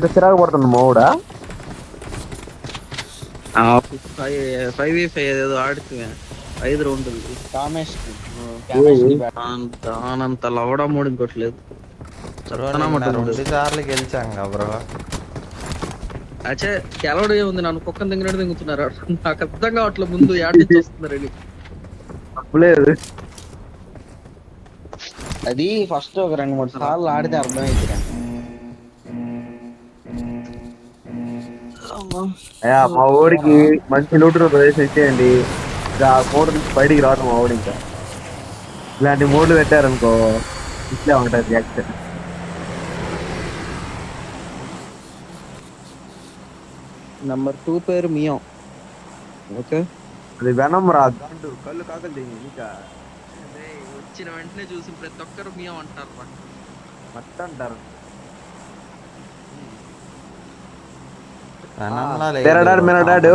అంత చిరాకు పడుతుంది మావుడా. 5v5 ఏదో ఆడుతుంది 5 రౌండ్లు దానంత లవడా మూడు ఇంకోట్లేదు. రెండు సార్లు గెలిచాం బ్రో. అచ్చే గెలవడం ఏముంది, నన్ను కుక్కను దింగినట్టు దింగుతున్నారు. నాకు అర్థం కావట్లేదు ముందు యాడ్ నుంచి వస్తున్నారని. తప్పులేదు. అది ఫస్ట్ ఒక 2-3 సార్లు ఆడితే అర్థమైంది. మా ఊరికి మంచి లూటు ప్రదేశం ఇచ్చేయండి. ఇంకా మూడు నుంచి బయటికి రావడం మా ఊడి. ఇంకా ఇలాంటి మూడ్లు పెట్టారనుకో ఇట్లా ఉంటుంది రియాక్షన్. నంబర్ 2 పేరు మియో. ఓకే, అది వెనం రా, దాండు కళ్ళు కాకలు దిగి ఇంకా వచ్చిన వెంటనే చూసి ప్రతి ఒక్కరు మియో అంటారు. మట్ట అంటారు. మన డాడు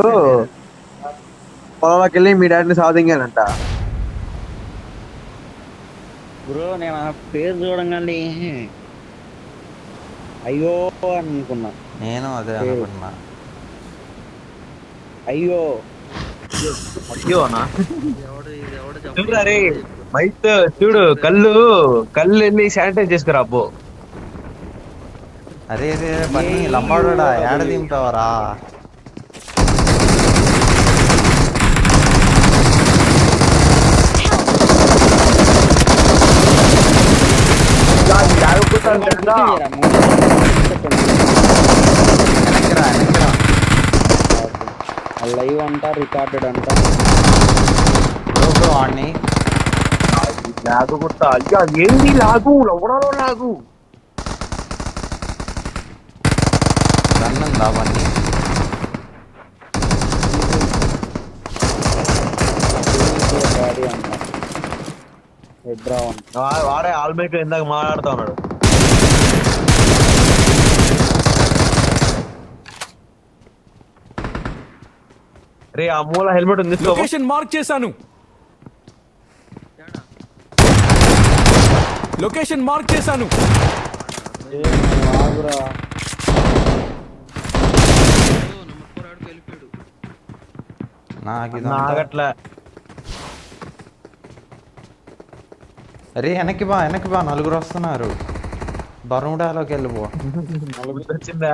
పొలంలోకి వెళ్ళి మీ డాడీని సాధించానంట. బ్రో నేను ఆ పేరు చూడంగానే అయ్యో అనుకున్నా. నేను అదే అనుకున్నా. అయ్యో అయ్యోనా ఎవడు చూడరే మైత్ చూడు, కళ్ళు వెళ్ళి శానిటైజ్ చేసుకురా అబ్బో. అరే పని లంబాడా ఏడ దింపావరా? లైవ్ అంట, రికార్డెడ్ అంట. వాడిని లాగు కుట్ట. అయ్యా ఏంది లాగు, లవడాలో లాగు. రన్నుందా వాడిని? వాడే ఆల్మేట్ ఇందాక మాట్లాడుతా ఉన్నాడు. రే ఆ మూల హెల్మెట్ ఉంది, లొకేషన్ మార్క్ చేశాను. లొకేషన్ మార్క్ చేశాను. నాకు అరే వెనక్కి బా 4 వస్తున్నారు. బరుముడాలోకి వెళ్ళిపో. వచ్చిందా?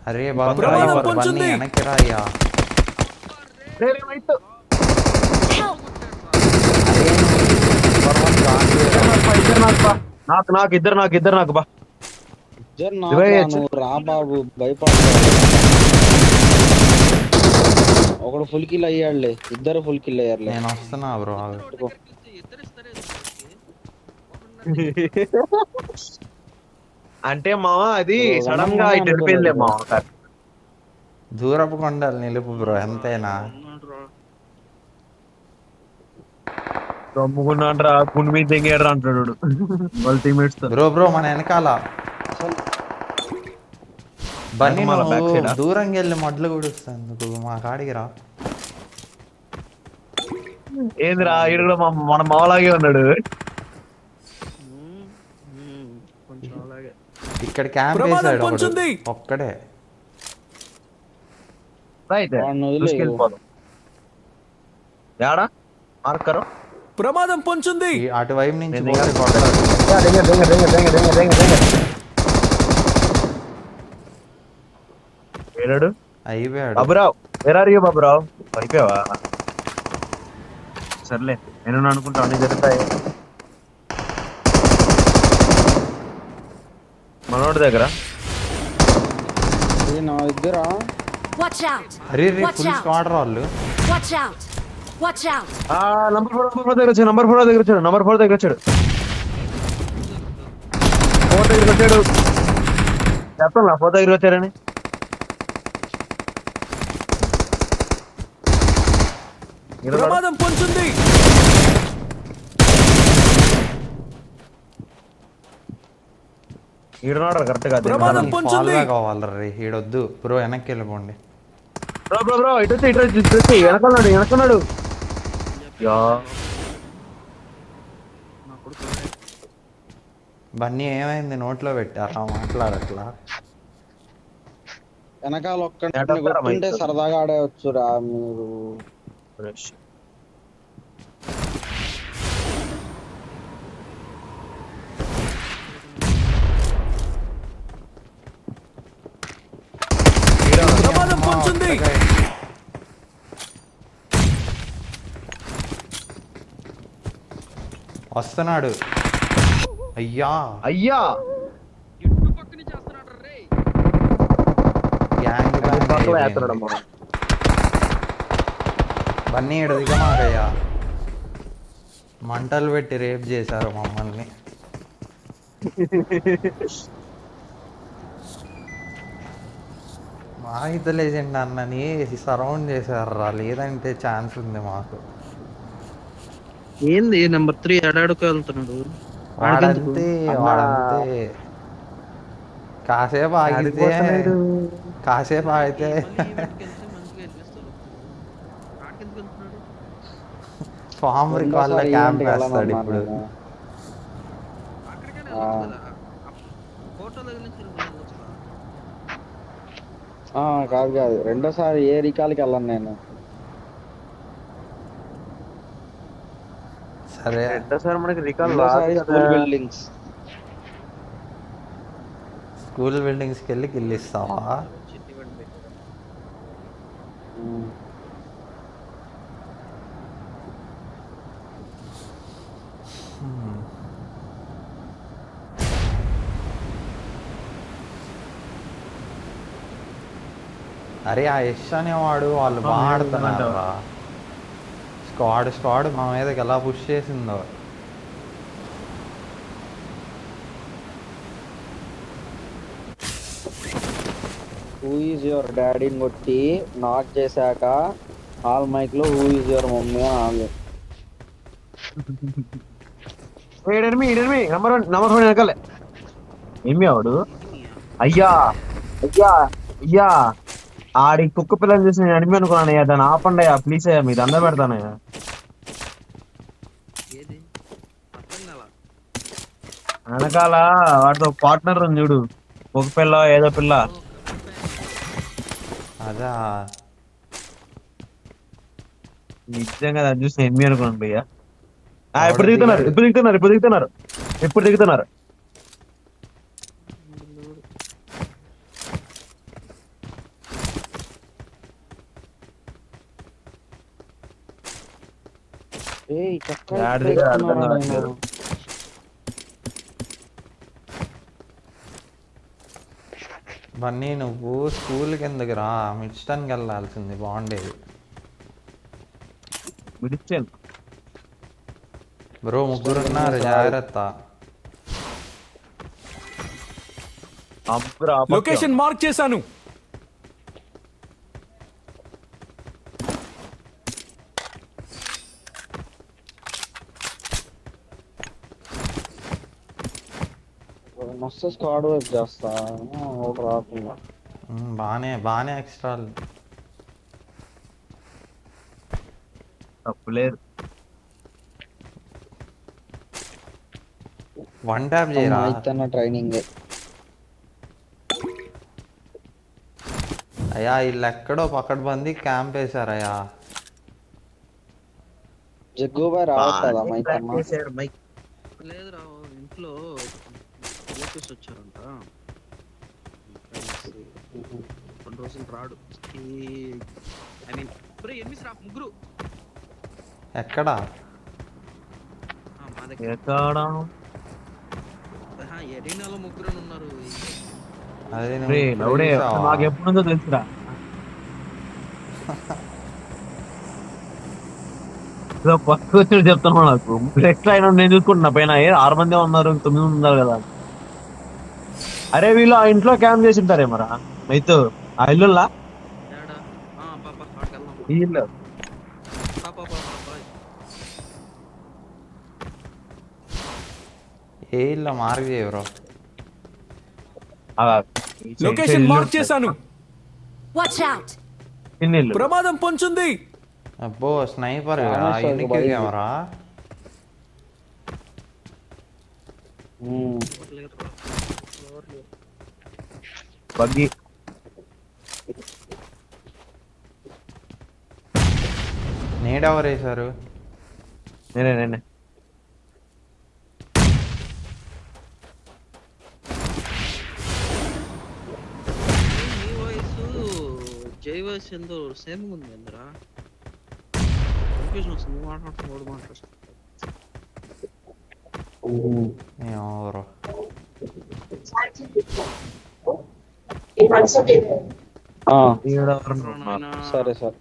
అరే బన్నీ వెనక్కి రాయ్యా. నాకు ఇద్దరు బా. రా బాబు, భయపడ. ఒకడు ఫుల్ కిల్ అయ్యాడులే, ఇద్దరు ఫుల్ కిల్ అయ్యారులే. నేను వస్తున్నా బ్రో. అంటే మామ అది సడన్ గా ఇటు వెళ్ళిపోయిందిలే మామ. దూరపు కొండలు నిలుపు బ్రో ఎంతైనా. తమ్ముకున్నాడ్రా గుండు మీద తెంగాడ్రా అంటాడు వాళ్ళ టీమేట్స్ తో. బ్రో మన వెనకాల బన్నీ దూరంగా వెళ్ళి మొడ్లు గుడిస్తాను మా కాడికి రా. ఏందిరా ఈడు కూడా మన మావలాగే ఉన్నాడు. ఇక్కడ క్యాంప్ వేసాడు ఒక్కడే. మార్కర్ ప్రమాదం పొంచుంది. అటువైపు నుంచి అయిపోయాడు. బాబురావు వేరారు బాబురావు, అయిపోయావా? సర్లే నేను అనుకుంటా అన్ని జరుగుతాయి మనోడి దగ్గర. నా దగ్గర అరే ఫుల్ స్క్వాడ్ వాళ్ళు. నంబర్ 4 దగ్గర వచ్చాడు. నంబర్ 4 దగ్గర వచ్చాడు. చెప్తాను 4 దగ్గర వచ్చారని. ప్రమాదం పొంచుంది. ఈడున్నాడు కరెక్ట్ గా. కావాలి ఈడొద్దు బ్రో, వెనక్కి వెళ్ళిపోండి. బ్రో ఇటు వచ్చి వెనకన్నాడు. బన్నీ ఏమైంది, నోట్లో పెట్టారా మాట్లాడట్లా? వెనకాల ఒక్కడిని ఎడతారా కొట్టుంటే మైక్? సరదాగా ఆడేవచ్చురా మీరు. ప్రమాదం పొంచుంది. వస్తున్నాడు. అయ్యా అయ్యా ఇటు పక్క నుంచి చేస్తున్నాడు రే. గ్యాంగ్ పక్కలో బ్యాంగ్ వేస్తున్నాడమ్మా. బన్నీ ఈడ దిగమాకయ్యా. మంటలు పెట్టి రేప్ చేశారు మమ్మల్ని. మాహిత లెజెండ్ అన్నని సరౌండ్ చేశారా, లేదంటే ఛాన్స్ ఉంది మాకు. ఏంది నెంబర్ 3 ఎడాడుకు వెళ్తున్నాడు. వాడంతే వాడంతే. కాసేపు ఆగితే కాసేపు ఆగితే ఫామ్ రికార్డ్ క్యాంప్ వేస్తాడు ఇప్పుడు. కాదు కాదు, రెండోసారి ఏ రికాల్కి వెళ్ళను నేను. సరే రెండోసారి మనకి రికాల్ రెండోసారి స్కూల్ బిల్డింగ్స్. స్కూల్ బిల్డింగ్స్కి వెళ్ళి కిల్ ఇస్తావా? అరే ఆ యష్ అనేవాడు వాళ్ళు బాగా ఆడుతున్నారు. స్క్వాడ్ మా మీదకి ఎలా పుష్ చేసిందో. హూ ఈజ్ యువర్ డాడీని కొట్టి నాక్ చేశాక హాల్ మైక్ లో హూ ఈజ్ యువర్ మమ్మీ అని ఆడలేదు. నంబర్ వన్ వెనకాలే ఏమి ఆవాడు. అయ్యా అయ్యా అయ్యా ఆడి కుక్క పిల్లని చూసి నేను అడిమి అనుకున్నానయ్యా. దాన్ని ఆపండి అయ్యా ప్లీజ్ అయ్యా, మీరు దండ పెడతానయ్యా. వెనకాల వాటితో పార్ట్నర్ ఉంది చూడు, ఒక పిల్ల ఏదో పిల్ల. అదా నిజంగా దాన్ని చూసి నేను ఎమ్మి అనుకున్నాను భయ్యా. ఎప్పుడు దిగుతున్నారు. ఏయ్ చక్కా యాడిది ఇప్పుడే అర్థం ఎక్కుతున్నారా కావట్లేదు. నేను? బన్నీ నువ్వు స్కూల్ కిందకి రా, మిడ్స్టన్కి వెళ్ళాల్సింది బాగుండేది. విడిచాను బ్రో ముగ్గురున్నారు, జాగ్రత్త. లొకేషన్ మార్క్ చేశాను. మస్తు స్క్వాడ్ వైపు చేస్తా ఒకటి రాకుండా. బానే ఎక్స్ట్రా. తప్పులేదు. వన్ ట్యాప్ చేయరా. అయితేనే ట్రైనింగ్. అయ్యా వీళ్ళు ఎక్కడో పక్కడబంది క్యాంప్ వేశారయ్యా. జగ్గుబాయ్ రావట్లేదా మైక్ అన్న? లేదు రా, ఇంట్లో రిలేటివ్స్ వచ్చారంట. కొన్ని రోజులు రాడు. ఐ మీన్ ఎనిమిది రా, ముగ్గురు. ఎక్కడా? మా దగ్గర ఎరీనాలో ముగ్గురు ఉన్నారు. అదే నాకు ఎప్పుడు నుంచో తెలుసురా. ఫస్ట్ వచ్చి చెప్తాను నాకు ఎక్స్ట్రా అయినా నేను చూసుకుంటున్నా. పైన 6 మంది ఉన్నారు, 9 మంది ఉన్నారు కదా. అరే వీళ్ళు ఆ ఇంట్లో క్యాంప్ చేసి ఉంటారేమరా మైతు ఆ ఇల్లులా. ఈ ఇల్లు ఏ ఇల్లు మార్క్ చేయరు. లొకేషన్ మార్క్ చేశాను. Watch out! చిన్న ఇల్లు. ప్రమాదం పొంచుంది. అబ్బో స్నైపర్ చాలా కెమెరా. బగ్గి నేడెవరు వేశారు? నేనే నీ వాయిస్ జై వాయిస్ ఎంతో సేమ్ ఉంది అందరా కన్ఫ్యూజన్ వస్తుంది. నువ్వు మాట్లాడుతూ వాడు మాట్లాడుతూ ఎవరు సరే సార్.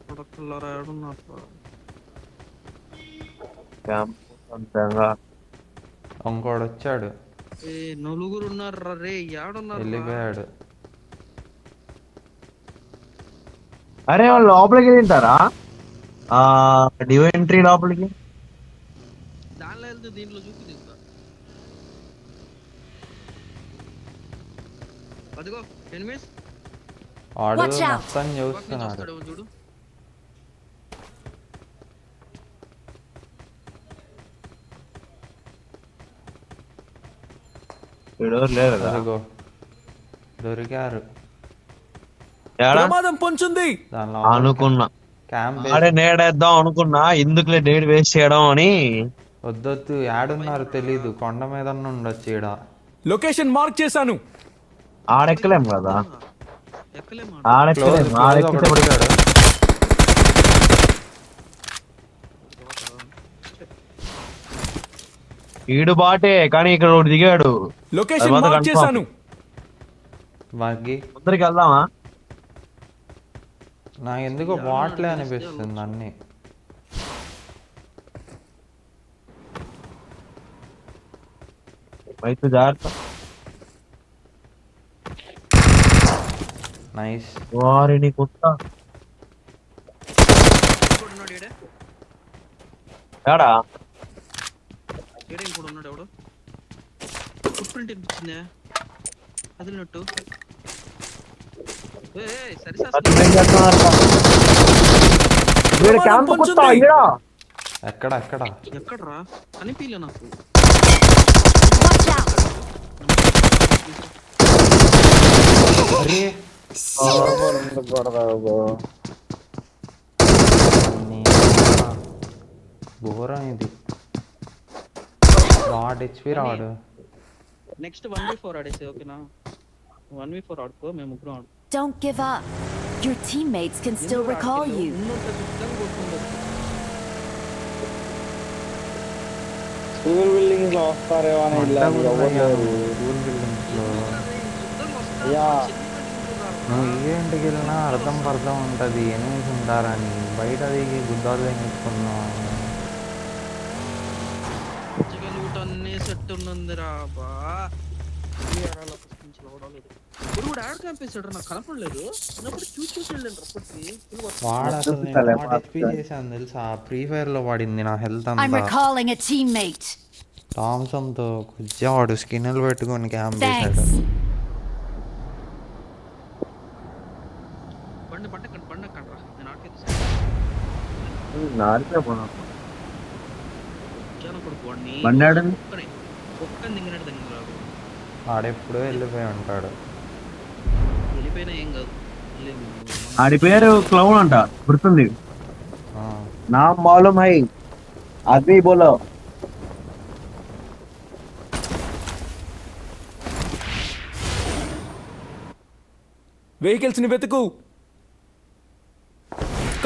ప్రొడక్టుల్లో రాయడున్నారు. ఇంకోడు వచ్చాడు, నలుగురు ఉన్నారు రే, ఏడున్నారు? వెళ్ళిపోయాడు. అరే వాళ్ళు లోపలికి తింటారా డివెంట్రీ లోపలికి? దానిలో వెళ్తే దీంట్లో చూపి ఇంకా అదిగో ఎనిమిస్ వాడు Watch out. మొత్తం చూస్తున్నాడు. చూడు. లేరు కదా. అదిగో దొరికారు. ఏడా? ప్రమాదం పొంచుంది. దానిలో అనుకున్నా క్యాంప్ ఆడే నేడేద్దాం అనుకున్నా, ఎందుకులే డేట్ వేస్ట్ చేయడం అని. వద్దొద్దు, యాడున్నారు తెలీదు. కొండ మీద ఉండొచ్చు ఈడ. లొకేషన్ మార్క్ చేశాను. ఆడెక్కలేం కదా, ఎక్కలేమా? ఆడెక్కలేం. ఆడెక్కితే ఒకడు వచ్చాడు. ఈడు బాటే, కానీ ఇక్కడ ఒకటి దిగాడు. లొకేషన్ తర్వాత మార్క్ confirm. చేశాను. బగ్గి ముందరికి వెళ్దామా? నాకు ఎందుకో బాట్లే అనిపిస్తుంది అన్ని. రైతు జాగ్రత్త. నైస్. వారిని కుత్త ఉన్నాడు ఈడే. ఏడా? ఈడే ఇంకోటి ఉన్నాడు. ఎవడు ఫుట్ ప్రింట్ అనిపించిందే కదిలినట్టు. సరే ఏం చేస్తున్నారు? వీడు క్యాంప్ కుత్త ఈడా. ఎక్కడ ఎక్కడ? ఎక్కడ్రా కనిపించలే నాకు. Watch out! అరే ఘోరం ఇది. వాడు హెచ్పి రాడు. నెక్స్ట్ 1v4 ఆడేసి ఓకేనా? 1v4 ఆడుకో, మేము ముగ్గురం ఆడు. Don't give up. Your teammates can still recall you. School buildings లో వస్తారేమో అని వెళ్ళాను. స్కూల్ బిల్డింగ్స్ లో యా నువ్వు ఏ ఇంటికి వెళ్ళినా అర్థం పర్థం ఉంటుంది, ఎనిమిది ఉంటారని. బయట దిగి గుద్దాలు తెగించుకున్నావు. అన్నీ సెట్ ఉన్నందిరా బా. ఇప్పుడు కూడా యాడ్ క్యాంపేసాడు, నాకు కనపడలేదు. చిన్నప్పుడు చూసి వెళ్ళండి అప్పటికి. వాడు అసలు నేను హెచ్పి చేశాను తెలుసా, ఫ్రీ ఫైర్ లో వాడింది నా హెల్త్ I'm అంతా. recalling a teammate. థామ్సన్ తో కొద్దిగా వాడు స్కిన్లు పెట్టుకొని క్యాంప్ చేశాడు. Thanks. బండి పట్టకండ్రా, నేను ఆటకేది బండాడు ఒక్కని దిగినట్టు దగ్గర రాదు. వాడెప్పుడో వెళ్ళిపోయి ఉంటాడు. వెళ్ళిపోయినా ఏం కాదు. ఆడి పేరు క్లౌన్ అంట, గుర్తుంది. ఆ, నా మాలూమ్ హై అద్వి బోలో. వెహికల్స్ ని వెతుకు.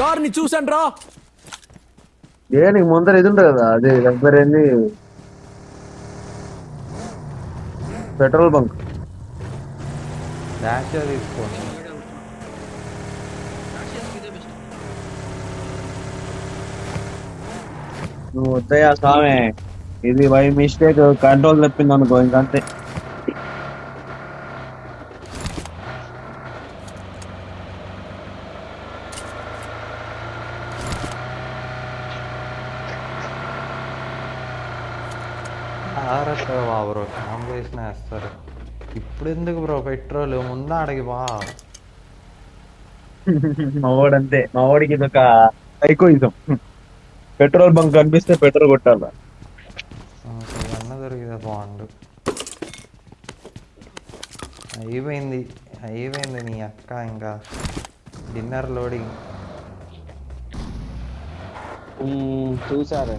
కార్ ని చూసాను రా. నీకు ముందర ఇది ఉంటుంది కదా, అది దగ్గర ఏంది పెట్రోల్ బంక్. డాష్ తీసుకోండి. నువ్వు వద్దయా స్వామి, ఇది బై మిస్టేక్ కంట్రోల్ తప్పింది అనుకో, ఇంకంతే. బ్రో క్యాంప్ వేసిన వేస్తారు. ఇప్పుడు ఎందుకు బ్రో పెట్రోల్? ముందు ఆడకి బా. మా వాడంతే, మా వాడికి ఇది ఒక సైకోయిజం. పెట్రోల్ బంక్ కనిపిస్తే పెట్రోల్ కొట్టాల. అన్న దొరికితే బాగుండు. అయిపోయింది అయిపోయింది నీ అక్క ఇంకా డిన్నర్ లోడింగ్. చూసారు.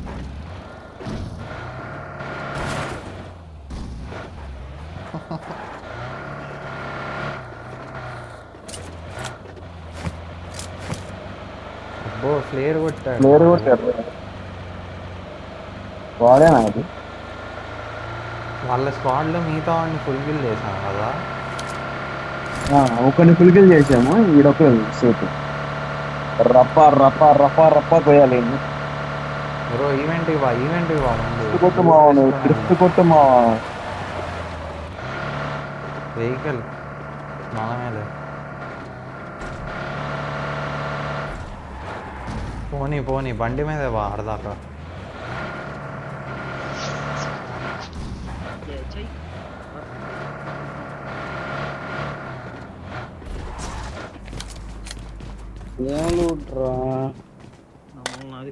అబ్బో ఫ్లేర్ కొట్టాడు. ప్లేయర్ కొట్టారు. వాడేనా అది? వాళ్ళ స్క్వాడ్లో మిగతా వాడిని ఫుల్ఫిల్ చేశాం కదా. ఒకరిని ఫుల్ఫిల్ చేసాము, ఈడొక సేపు రప్ప రప్ప రప్ప రప్ప పోయాలి. బ్రో ఈవెంట్కి బా ముందు కొట్టు మావాడు, డ్రిఫ్ట్ కొట్టు మావా. వెహికల్ మన మీద. పోనీ బండి మీద బా ఆడదాకా. చెయ్యి. ఏం లూట్రా? నాది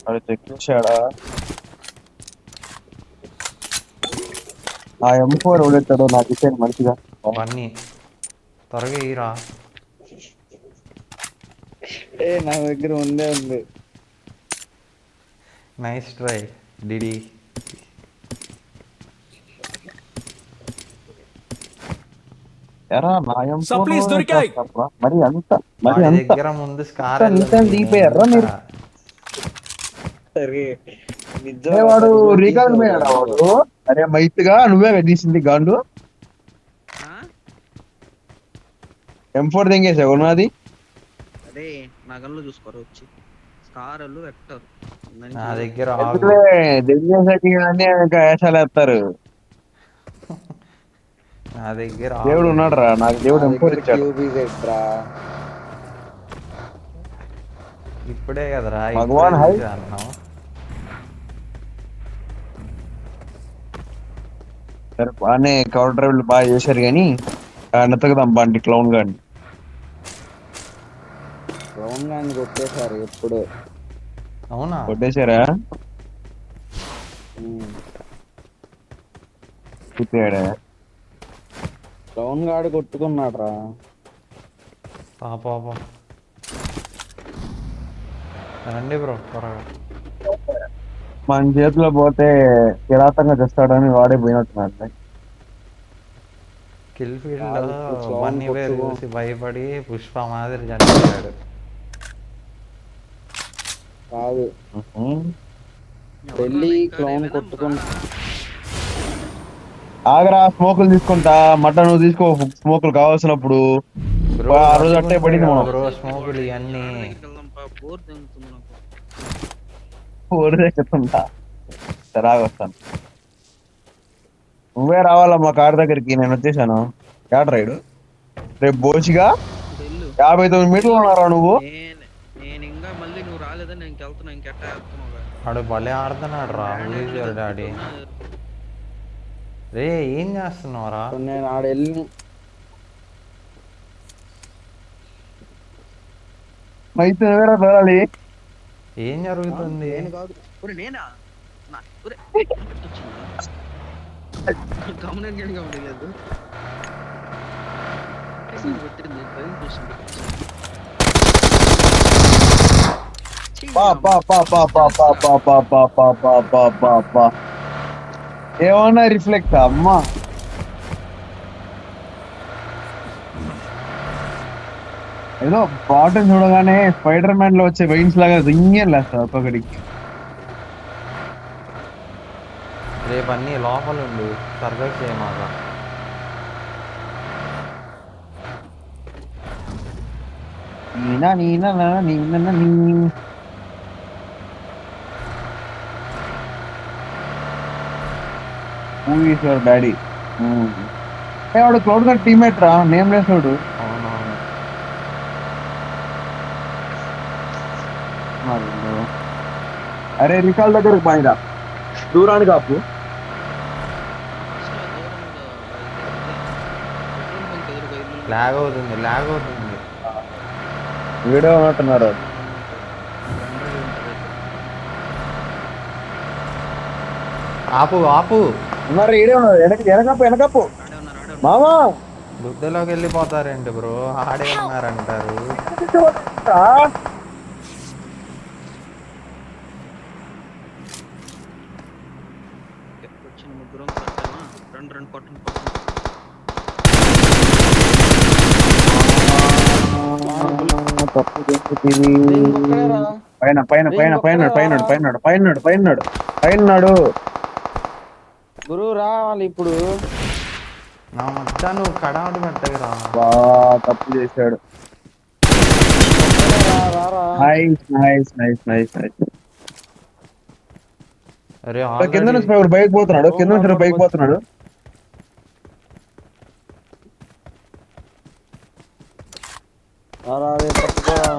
అది చెక్కించాడా? ఆ M4 ఎవడెత్తాడో నాకు ఇచ్చాను మంచిగా. బన్నీ త్వరగా ఈరా. నా దగ్గర ఉందే ఉంది. Nice try DD. ఎరా నా M4 Supplies దొరికాయి. మరి అంత వాడి దగ్గర ముందు స్కార్ దిగిపోయారా మీరు? సరే వాడు రీకాల్ పోయాడా వాడు? అరే మైత్గా నువ్వే తీసింది గాండు. M4 తెంగేసావు నాది. అదే నా గన్లో చూసుకోరు వచ్చి స్కార్లు వెక్టర్. నా దగ్గర వేషాలు వేస్తారు. నా దగ్గర దేవుడు ఉన్నాడు రా, నాకు దేవుడు M4 ఇచ్చాడు. ఇప్పుడే కదరా భగవాన్ హై. అన్నావు. సరే బాగానే కవర్ డ్రైవ్లు బాగా చేశారు కానీ నెత్తగదాం బండి క్లౌన్ గాడిని. క్లౌన్ గాని కొట్టేశారు ఎప్పుడు. అవునా కొట్టేశారా? పుట్టాడా? క్లౌన్ గాడు కొట్టుకున్నాడు రా. పాప రండి బ్రో త్వరగా. మన చేతిలో పోతే కిరాతంగా చేస్తాడని వాడే పోయినట్టున్నాడు. కిల్ ఫీల్డ్ కాదు, లో clown బన్నీ వేరు కొట్టుకో. చూసి భయపడి పుష్ప మాదిరి చనిపోయాడు. కాదు పెళ్ళి క్లౌన్ కొట్టుకుని ఆగరా, స్మోకులు తీసుకుంటా. మటన్ నువ్వు తీసుకో స్మోకులు కావాల్సినప్పుడు. బ్రో ఆ రోజు అట్టే పడింది మనం. బ్రో స్మోకులు ఇవన్నీ బోర్ తెగుతుంది నాకు. ఊరేగుతుంటా. సరే వస్తాను. నువ్వే రావాలా మా కార్ దగ్గరికి, నేను వచ్చేసాను. కార్ రైడ్ రేపు బోచిగా వెళ్ళు. 59 మీటర్లు ఉన్నారా నువ్వు? నేను ఇంకా మళ్ళీ నువ్వు రాలేదని నేను వెళ్తున్నా. ఇంకెట్టా వెళ్తున్నావు వాడు భలే ఆడుతున్నాడు రా ఊరిసారు డాడీ. రే ఏం చేస్తున్నావురా? నేను ఆడెళ్ళి అయితే నువ్వేరా తోలాలి. ఏం జరుగుతుంది? నేను కాదు. ఒరే నేనా? ఒరే గమనించండి గమనించలేదు. పెట్టింది డ్రైవింగ్ చూస్తుంది. ఏమన్నా రిఫ్లెక్ట్ అమ్మా. ఏదో బాటన్ చూడగానే స్పైడర్ మ్యాన్ లో వచ్చే వెయిన్స్ లాగా రింగేలా ఒక్కొక్కడికి. రేపు అన్నీ లోపల ఉండు, సర్వైవ్ చేయమాక. డాడీ వాడు క్లౌడ్ గారి టీమేట్ రా, నేమ్ లేసాడు. అవునవును. అరే రికాల్ దగ్గరకు బాయిరా, దూరానికి ఆపు. లాగ్ అవుతుంది. వీడియో ఉన్నట్టున్నారు. ఆపు ఆపు. ఉన్నారు ఈడే ఉన్నారు వెనకప్పు వెనకప్పు ఆడే ఉన్నారు ఆడే ఉన్నారు. మామా బుద్ధలోకి వెళ్ళిపోతారేంటి బ్రో, ఆడే ఉన్నారంటారు. ఓకే, వచ్చిన ముగ్గురం కొట్టామా? రెండు రెండు కొట్టండి కొట్టండి. రింగ్ ఒక్కడే రా. పైన పైన పైన పైన పైన పైన పైన పైన పైన గురువు రావాలి ఇప్పుడు. నా మచ్చా నువ్వు కడాడు పెట్టగరా. బా తప్పు చేశాడు. ఒక్కడే రా, రారా. Nice nice nice nice nice. అరే కింద ఆల్రెడీ నుంచి ఒకడు బైక్ పోతున్నాడు, కింద నుంచి ఒకడు బైక్ పోతున్నాడు. రారా, అదే పట్టుకోరా.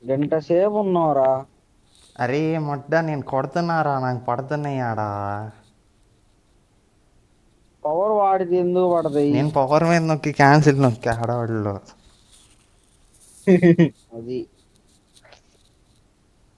గంట సేపు ఉన్నావురా. అరే మొట్ట నేను కొడుతున్నారా, నాకు పడుతున్నాయి ఆడ. పవర్ వాడితే ఎందుకు పడతాయి? నేను పవర్ మీద నొక్కి క్యాన్సిల్ నొక్కి ఆడవాళ్ళు. అది